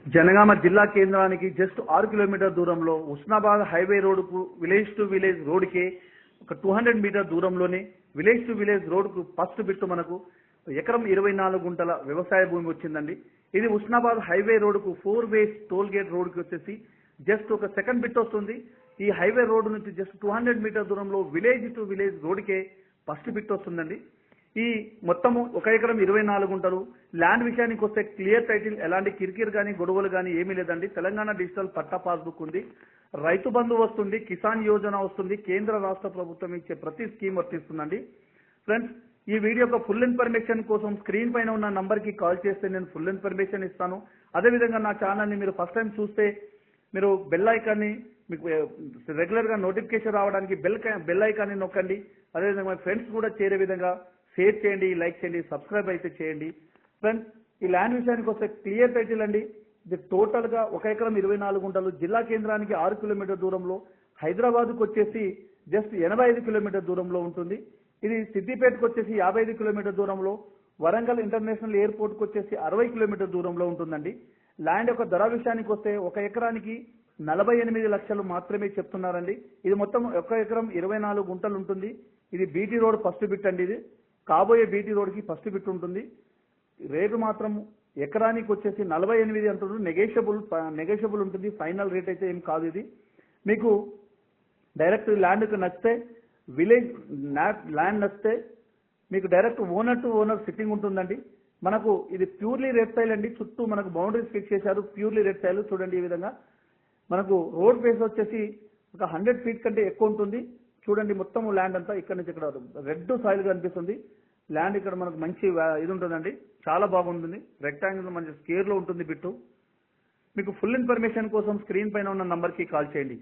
జనగామ జిల్లా కేంద్రానికి just 6 kilometre దూరంలో ఉస్నాబాద్ హైవే రోడ్డుకు విలేజ్ టు విలేజ్ రోడ్డుకే ఒక 200 మీటర్ దూరంలోనే విలేజ్ టు విలేజ్ రోడ్డుకు ఫస్ట్ బిట్టు మనకు ఎకరం 24 గుంటల వ్యవసాయ భూమి వచ్చిందండి. ఇది ఉస్నాబాద్ హైవే రోడ్డుకు 4 వేస్ టోల్ గేట్ రోడ్డుకి వచ్చేసి జస్ట్ ఒక సెకండ్ బిట్ వస్తుంది. ఈ హైవే రోడ్డు నుంచి జస్ట్ 200 మీటర్ దూరంలో విలేజ్ టు విలేజ్ రోడ్డుకే ఫస్ట్ బిట్ వస్తుందండి. ఈ మొత్తము 1 ఎకరం 24 గుంటలు. ల్యాండ్ విషయానికి వస్తే క్లియర్ టైటిల్, ఎలాంటి కిరికిరి కానీ గొడవలు కానీ ఏమీ లేదండి. తెలంగాణ డిజిటల్ పట్టా పాస్బుక్ ఉంది, రైతు బంధు వస్తుంది, కిసాన్ యోజన వస్తుంది, కేంద్ర రాష్ట్ర ప్రభుత్వం ఇచ్చే ప్రతి స్కీమ్ వర్తిస్తుందండి. ఫ్రెండ్స్, ఈ వీడియో యొక్క ఫుల్ ఇన్ఫర్మేషన్ కోసం స్క్రీన్ పైన ఉన్న నంబర్కి కాల్ చేస్తే నేను ఫుల్ ఇన్ఫర్మేషన్ ఇస్తాను. అదేవిధంగా నా ఛానల్ని మీరు ఫస్ట్ టైం చూస్తే మీరు బెల్ ఐకాన్ని, మీకు రెగ్యులర్గా నోటిఫికేషన్ రావడానికి బెల్ ఐకాన్ని నొక్కండి. అదేవిధంగా మీ ఫ్రెండ్స్ కూడా చేరే విధంగా షేర్ చేయండి, లైక్ చేయండి, సబ్స్క్రైబ్ అయితే చేయండి. ఫ్రెండ్స్, ఈ ల్యాండ్ విషయానికి వస్తే క్లియర్ టైటిల్ అండి. ఇది టోటల్గా 1 ఎకరం 24 గుంటలు. జిల్లా కేంద్రానికి 6 కిలోమీటర్ దూరంలో, హైదరాబాద్కు వచ్చేసి జస్ట్ 85 కిలోమీటర్ దూరంలో ఉంటుంది. ఇది సిద్దిపేటకు వచ్చేసి 55 కిలోమీటర్ దూరంలో, వరంగల్ ఇంటర్నేషనల్ ఎయిర్పోర్ట్కి వచ్చేసి 60 కిలోమీటర్ దూరంలో ఉంటుందండి. ల్యాండ్ యొక్క ధర విషయానికి వస్తే 1 ఎకరానికి 48 లక్షలు మాత్రమే చెప్తున్నారండి. ఇది మొత్తం 1 ఎకరం 24 గుంటలు ఉంటుంది. ఇది బీటీ రోడ్ ఫస్ట్ బిట్ అండి. ఇది కాబోయే బీటీ రోడ్కి ఫస్ట్ బిట్ ఉంటుంది. రేటు మాత్రం ఎకరానికి వచ్చేసి 48 అంటున్నారు. నెగోషియబుల్ ఉంటుంది. ఫైనల్ రేట్ అయితే ఏం కాదు. ఇది మీకు డైరెక్ట్ ల్యాండ్కి నచ్చితే, విలేజ్ ల్యాండ్ నచ్చితే మీకు direct owner to owner sitting ఉంటుందండి. మనకు ఇది ప్యూర్లీ రెడ్ సైల్ అండి. చుట్టూ మనకు బౌండరీస్ ఫిక్స్ చేశారు. ప్యూర్లీ రెడ్ సైల్ చూడండి. ఈ విధంగా మనకు రోడ్ ఫేస్ వచ్చేసి ఒక 100 ఫీట్ కంటే ఎక్కువ ఉంటుంది. చూడండి, మొత్తం ల్యాండ్ అంతా ఇక్కడ నుంచి ఇక్కడ రెడ్ సాయిల్ కనిపిస్తుంది. ల్యాండ్ ఇక్కడ మనకు మంచి ఇది ఉంటుందండి. చాలా బాగుంటుంది. రెక్టాంగిల్ మంచి స్కేర్ లో ఉంటుంది బిట్టు. మీకు ఫుల్ ఇన్ఫర్మేషన్ కోసం స్క్రీన్ పైన ఉన్న నంబర్కి కాల్ చేయండి.